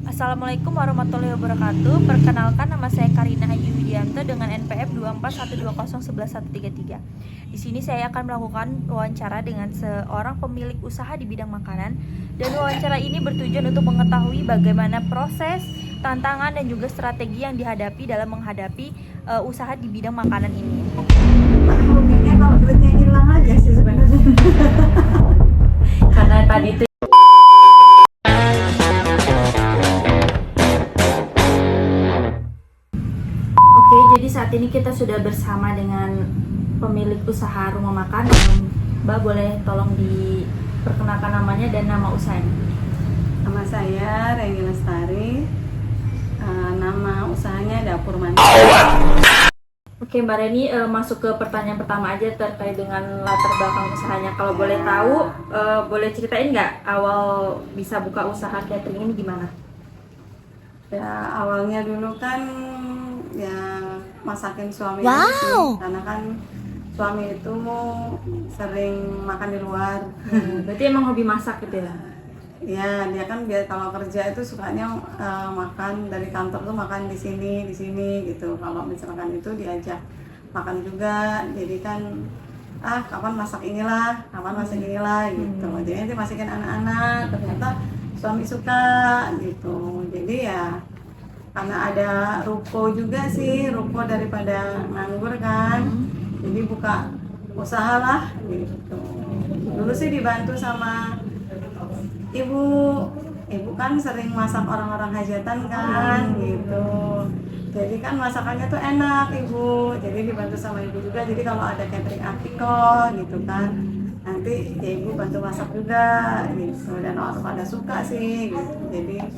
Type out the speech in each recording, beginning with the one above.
Assalamualaikum warahmatullahi wabarakatuh. Perkenalkan, nama saya Karina Ayu Widianto dengan NPM 24120111133. Di sini saya akan melakukan wawancara dengan seorang pemilik usaha di bidang makanan, dan wawancara ini bertujuan untuk mengetahui bagaimana proses, tantangan, dan juga strategi yang dihadapi dalam menghadapi usaha di bidang makanan ini. Hobinya kalau duitnya hilang aja sih sebenarnya. Karena tadi itu jadi saat ini kita sudah bersama dengan pemilik usaha rumah makan. Mbak, boleh tolong diperkenalkan namanya dan nama usahanya? Nama saya Reni Lestari. Nama usahanya Dapur Manis. Oke, Mbak Reni, masuk ke pertanyaan pertama aja terkait dengan latar belakang usahanya. Kalau boleh tahu, boleh ceritain nggak awal bisa buka usaha catering ini gimana? Ya, awalnya dulu kan ya masakin suami aja sih, karena kan suami itu sering makan di luar. Berarti emang hobi masak gitu ya? Ya, dia kan biar kalau kerja itu sukanya makan dari kantor tuh makan di sini gitu. Kalau misalkan itu diajak makan juga, jadi kan kapan masak inilah gitu. Jadi nanti masakin anak-anak, ternyata suami suka gitu. Jadi ya karena ada ruko juga sih, ruko daripada nganggur kan, jadi buka usaha lah gitu. Dulu sih dibantu sama ibu kan sering masak orang-orang hajatan kan gitu, jadi kan masakannya tuh enak ibu, jadi dibantu sama ibu juga. Jadi kalau ada catering artikel gitu kan, nanti ya ibu bantu masak juga gitu, dan orang pada suka sih gitu, jadi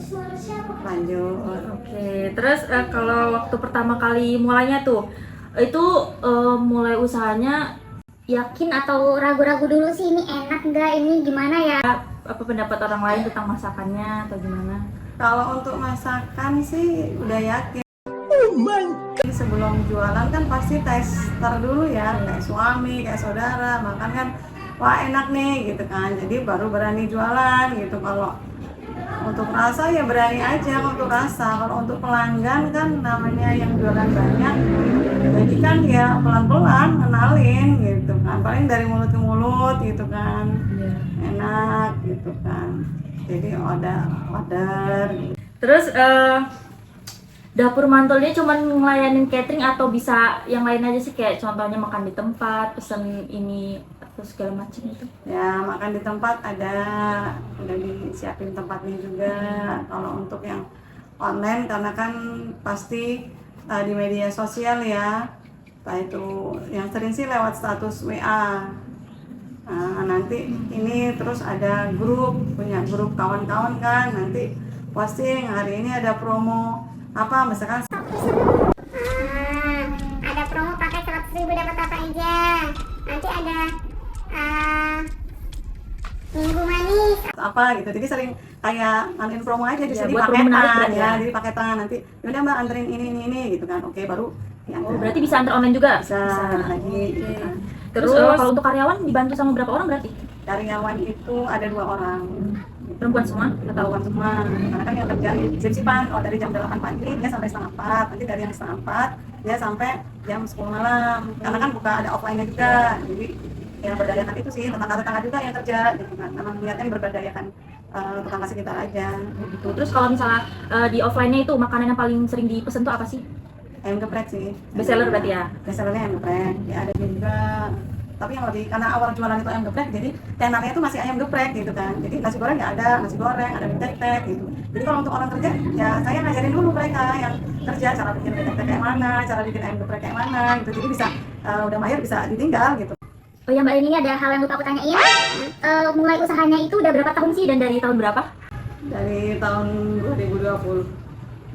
lanjut. Oke, terus kalau waktu pertama kali mulainya tuh, itu mulai usahanya yakin atau ragu-ragu dulu sih, ini enak nggak, ini gimana ya? apa pendapat orang lain tentang masakannya atau gimana? Kalau untuk masakan sih udah yakin. Oh my God. Sebelum jualan kan pasti tester dulu ya, kayak suami, kayak saudara, makan kan wah enak nih gitu kan, jadi baru berani jualan gitu. Kalau untuk rasa ya berani aja untuk rasa. Kalau untuk pelanggan kan namanya yang jualan banyak, jadi kan ya pelan-pelan kenalin gitu kan, paling dari mulut ke mulut gitu kan, enak gitu kan, jadi order. Terus dapur mantulnya cuma ngelayanin catering atau bisa yang lain aja sih, kayak contohnya makan di tempat, pesen ini atau segala macam itu? Ya makan di tempat ada, udah disiapin tempatnya juga. Kalau untuk yang online, karena kan pasti di media sosial ya, entah itu yang sering sih lewat status WA. Nanti ini terus ada punya grup kawan-kawan kan, nanti posting hari ini ada promo apa misalkan Ada promo pakai 100.000 dapat apa aja. Nanti ada minggu manis apa gitu, jadi sering kayak ngantin promo aja di Ya, sini buat promo menarik paketan berarti ya, ya. jadi paketan nanti yaudah mbak anterin ini gitu kan, oke baru diantar. Oh, berarti bisa antar online juga? Bisa lagi gitu kan. Terus kalau untuk karyawan dibantu sama berapa orang berarti? Karyawan itu ada 2 orang. Perempuan semua? Ketahuan semua, karena kan yang kerja sip-sipan, dari jam 8 pagi dia sampai setengah 4, nanti dari yang setengah 4 dia sampai jam 10 malam, karena kan buka ada offline-nya juga, jadi yang berdayakan itu sih tetangga-tetangga juga yang kerja gitu kan, memang niatnya berberdayakan tetangga sekitar aja gitu. Terus kalau misalnya di offline-nya itu makanan yang paling sering dipesan tuh apa sih? Ayam geprek sih, Bestseller berarti ya? bestsellernya ayam geprek ya, ada juga. Tapi yang lebih, karena awal jualan itu ayam geprek, jadi tenarnya itu masih ayam geprek gitu kan, jadi nasi goreng nggak ada, nasi goreng ada mie tek-tek gitu. Jadi kalau untuk orang kerja ya saya ngajarin dulu mereka yang kerja cara bikin mie tek-tek kayak mana, cara bikin ayam geprek kayak mana gitu, jadi bisa udah mahir bisa ditinggal gitu. Oh ya Mbak, ini ada hal yang lupa aku tanyain. Mulai usahanya itu udah berapa tahun sih, dan dari tahun berapa? Dari tahun 2020.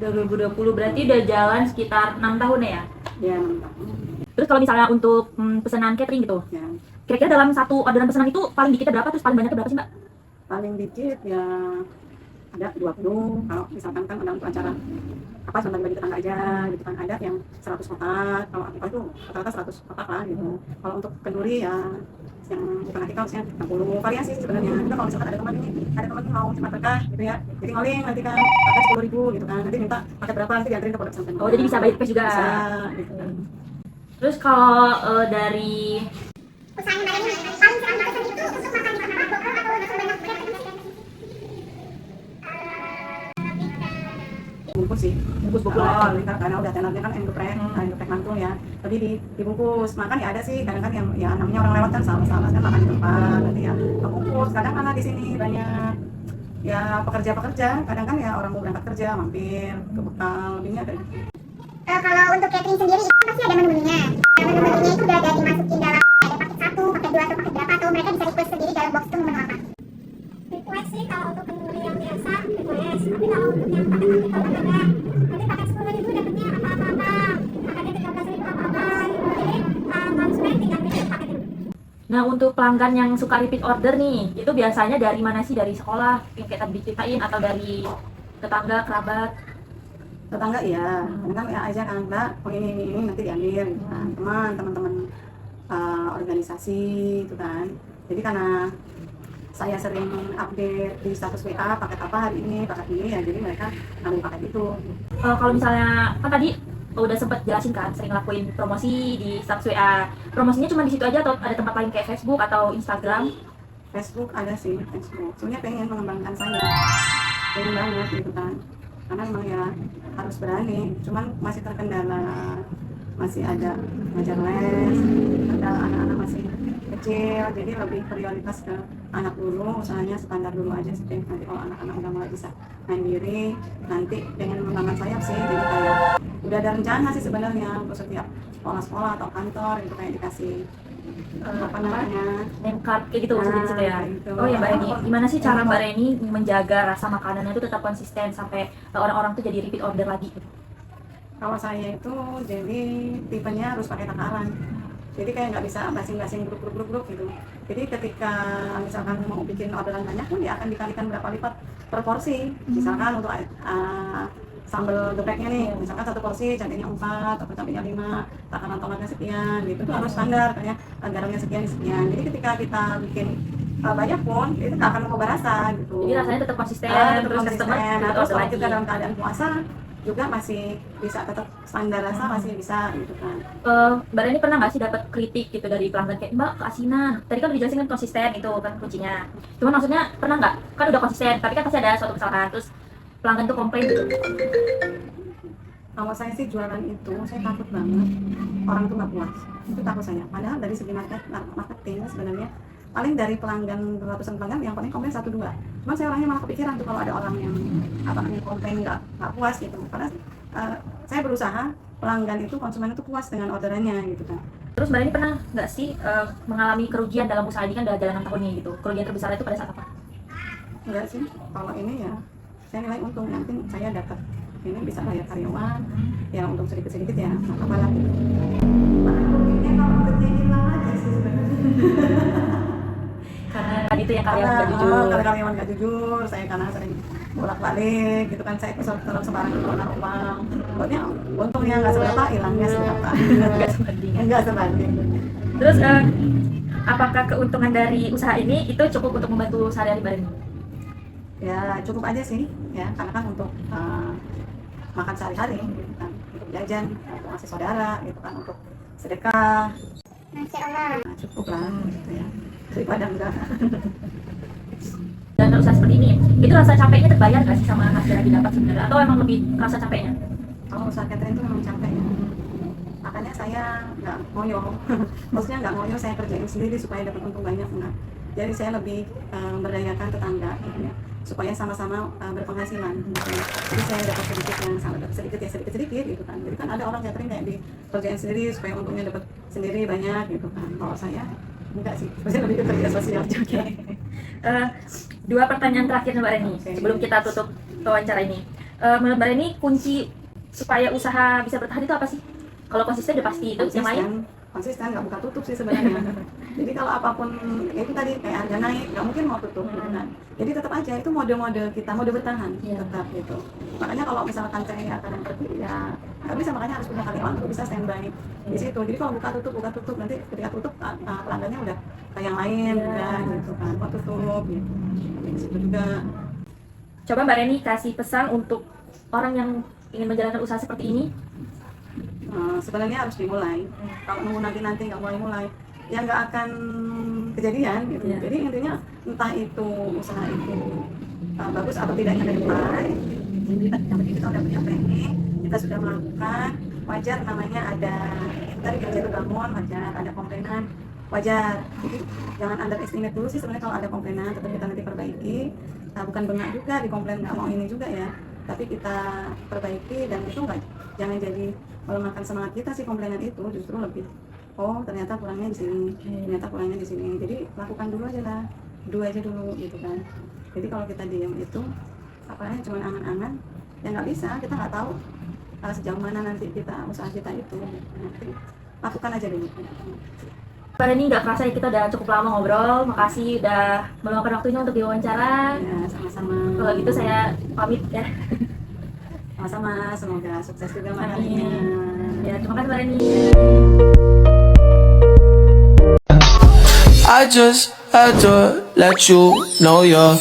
2020, berarti udah jalan sekitar 6 tahun ya? Ya 6 tahun. Terus kalau misalnya untuk pesanan catering gitu, Ya, kira-kira dalam satu orderan pesanan itu paling dikitnya berapa, terus paling banyaknya berapa sih Mbak? paling dikit ya ada 20. Kalau misalkan kan ada untuk acara apa sambil bagi tetangga aja gitu kan, ada yang 100 kotak. Kalau aku itu rata-rata 100 kotak lah gitu. Kalau untuk kenduri ya yang bukan artikel sih 60 variasi sebenarnya. Kita kalau misalkan ada teman ini mau cepat berkah gitu ya, jadi calling nanti kan pakai 10.000 gitu kan, nanti minta pakai berapa nanti dianterin ke pondok pesantren. Oh, jadi bisa by request juga. Bisa gitu. Terus kalau dari Usahanya Mbak Reni paling sering berkesan itu untuk makan di mana, lokal atau langsung banyak brand gitu? Bungkus sih, bungkus karena udah tenornya kan endoprek mantul ya, tapi dibungkus makan ya. Ada sih kadang kan yang ya namanya orang lewat kan salah kan makan di tempat nanti ya bungkus. Kadang karena di sini banyak ya pekerja kadang kan ya orang mau berangkat kerja mampir ke bekal lebihnya ada. Kalau untuk catering sendiri itu pasti ada menu-menunya. Menu-menunya itu udah ada dimasukin dalam ada paket 1, paket 2 atau paket berapa, atau mereka bisa request sendiri dalam box itu menu apa. Request sih kalau untuk menu yang biasa request, tapi kalau untuk yang paket itu kan ada. Nanti paket 10.000 dapatnya apa-apa, paket 13.000 apa-apa. Jadi konsumen tinggal pilih paket itu. Nah, untuk pelanggan yang suka repeat order nih, itu biasanya dari mana sih? Dari sekolah yang kayak tadi diceritain atau dari tetangga, kerabat? Tetangga iya, kadang ya aja kan Mbak, oh ini nanti diambil gitu kan. Teman-teman organisasi itu kan. Jadi karena saya sering update di status WA paket apa hari ini, paket ini ya, jadi mereka ngambil paket itu. Kalau misalnya kan tadi udah sempat jelasin kan sering lakuin promosi di status WA. Promosinya cuma di situ aja atau ada tempat lain kayak Facebook atau Instagram? Facebook ada sih, Facebook. Soalnya pengen mengembangkan saya, pengen banget gitu kan. Karena memang ya harus berani, cuman masih terkendala, masih ada ngajar les, ada anak-anak masih kecil, jadi lebih prioritas ke anak dulu, usahanya standar dulu aja sih. Nanti kalau anak-anak udah mulai bisa mandiri, nanti pengen mengembangkan sayap sih, jadi kayak udah ada rencana sih sebenarnya untuk setiap sekolah-sekolah atau kantor itu kayak dikasih apa namanya Name card kayak gitu maksudnya di situ ya. gitu. Oh ya Mbak Reni, gimana sih cara Mbak Reni menjaga rasa makanannya itu tetap konsisten sampai orang-orang tuh jadi repeat order lagi? Kalau saya itu jadi tipenya harus pakai takaran. Jadi kayak nggak bisa basing-basing grup gitu. Jadi ketika misalkan mau bikin orderan banyak pun dia akan dikalikan berapa lipat per porsi. Misalkan untuk sambal gepreknya nih, misalkan 1 porsi cabenya 4 atau cabenya 5, takaran tomatnya sekian gitu, itu harus standar kayak garamnya sekian. Jadi ketika kita bikin banyak pun itu nggak akan mengubah rasa gitu. Jadi rasanya tetap konsisten, Terus customer nah, terus terus kalau lagi. kita dalam keadaan puasa juga masih bisa tetap standar rasa, masih bisa gitu kan. Mbak Reni pernah nggak sih dapat kritik gitu dari pelanggan kayak Mbak keasinan? Tadi kan udah dijelasin kan konsisten itu kan kuncinya. Cuman maksudnya pernah nggak? Kan udah konsisten, tapi kan pasti ada suatu kesalahan terus pelanggan tuh komplain gitu. Kalau saya sih jualan itu, saya takut banget orang tuh nggak puas. Itu takut saya. Padahal dari segi marketing sebenarnya paling dari pelanggan ratusan pelanggan yang paling komplain 1-2. Cuman saya orangnya malah kepikiran tuh kalau ada orang yang komplain nggak puas gitu. Karena saya berusaha pelanggan itu, konsumen itu puas dengan orderannya gitu kan. Terus Mbak Reni pernah nggak sih mengalami kerugian dalam usaha ini kan udah jalan 6 tahun nih gitu? Kerugian terbesar itu pada saat apa? Enggak sih, kalau ini ya saya nilai untung, nanti saya dapat ini bisa bayar karyawan ya, untuk sedikit-sedikit ya nggak apa-apa lah gitu. Makanya kalau kerja hilang aja sih sebenarnya. Karena tadi itu yang karyawan nggak jujur. Karena karyawan nggak jujur, saya karena sering bolak-balik gitu kan, saya terus sembarang naruh uang. Pokoknya untungnya nggak seberapa, hilangnya seberapa. Nggak sebanding. Nggak sebanding. Terus apakah keuntungan dari usaha ini itu cukup untuk membantu sehari-hari Mbak Reni? Ya cukup aja sih ya, karena kan untuk makan sehari-hari gitu kan, untuk jajan, untuk ngasih saudara gitu kan, untuk sedekah. Masya Allah. Nah, cukup lah gitu ya, daripada enggak. Dan usaha seperti ini, itu rasa capeknya terbayar nggak sih sama hasil yang didapat sebenarnya? Atau emang lebih rasa capeknya? Kalau usaha catering itu memang capek ya, makanya saya nggak ngoyo. Maksudnya nggak ngoyo, saya kerjain sendiri supaya dapat untung banyak, enggak. Jadi saya lebih berdayakan tetangga gitu ya, supaya sama-sama berpenghasilan gitu ya. Jadi saya dapat sedikit yang sama, sedikit gitu kan. Jadi kan ada orang catering kayak di kerjain sendiri supaya untungnya dapat sendiri banyak gitu kan. Kalau saya enggak sih, saya lebih ke kerja sosial juga. Dua pertanyaan terakhir Mbak Reni sebelum kita tutup wawancara ini. Menurut Mbak Reni kunci supaya usaha bisa bertahan itu apa sih? Kalau konsisten udah pasti itu, yang lain? konsisten, nggak buka tutup sih sebenarnya. Jadi kalau apapun ya itu tadi kayak harga naik, nggak mungkin mau tutup gitu kan. Jadi tetap aja itu mode-mode kita, mode bertahan tetap gitu. Makanya kalau misalkan saya akan pergi ya nggak bisa, makanya harus punya karyawan untuk bisa standby di situ. Jadi kalau buka tutup nanti ketika tutup pelanggannya udah kayak yang lain udah gitu kan, mau tutup gitu. Di situ juga. Coba Mbak Reni kasih pesan untuk orang yang ingin menjalankan usaha seperti ini. Sebenarnya harus dimulai. Kalau nunggu nanti nggak mulai ya nggak akan kejadian gitu. Jadi intinya entah itu usaha itu bagus atau tidaknya dari mulai. Jadi yang penting kita udah punya planning, kita sudah melakukan, wajar namanya ada tadi kerja itu bangun, wajar ada komplainan, wajar. Jadi jangan underestimate dulu sih sebenarnya kalau ada komplainan, tetap kita nanti perbaiki. Bukan bengak juga di komplain nggak mau ini juga ya, tapi kita perbaiki dan itu nggak, jangan jadi melemahkan semangat kita sih komplainan itu, justru lebih ternyata kurangnya di sini, ternyata kurangnya di sini. Jadi lakukan dulu aja lah, do aja dulu gitu kan. Jadi kalau kita diam itu apalagi cuma angan-angan ya nggak bisa, kita nggak tahu sejauh mana nanti kita usaha kita itu. Nanti lakukan aja dulu. Mbak Reni, nggak kerasa ya kita udah cukup lama ngobrol. Makasih udah meluangkan waktunya untuk diwawancara. Ya, sama-sama. Kalau gitu saya pamit ya. Sama-sama, semoga sukses juga Mbak Amin. Reni. Ya, terima kasih Mbak Reni. I just had to let you know you're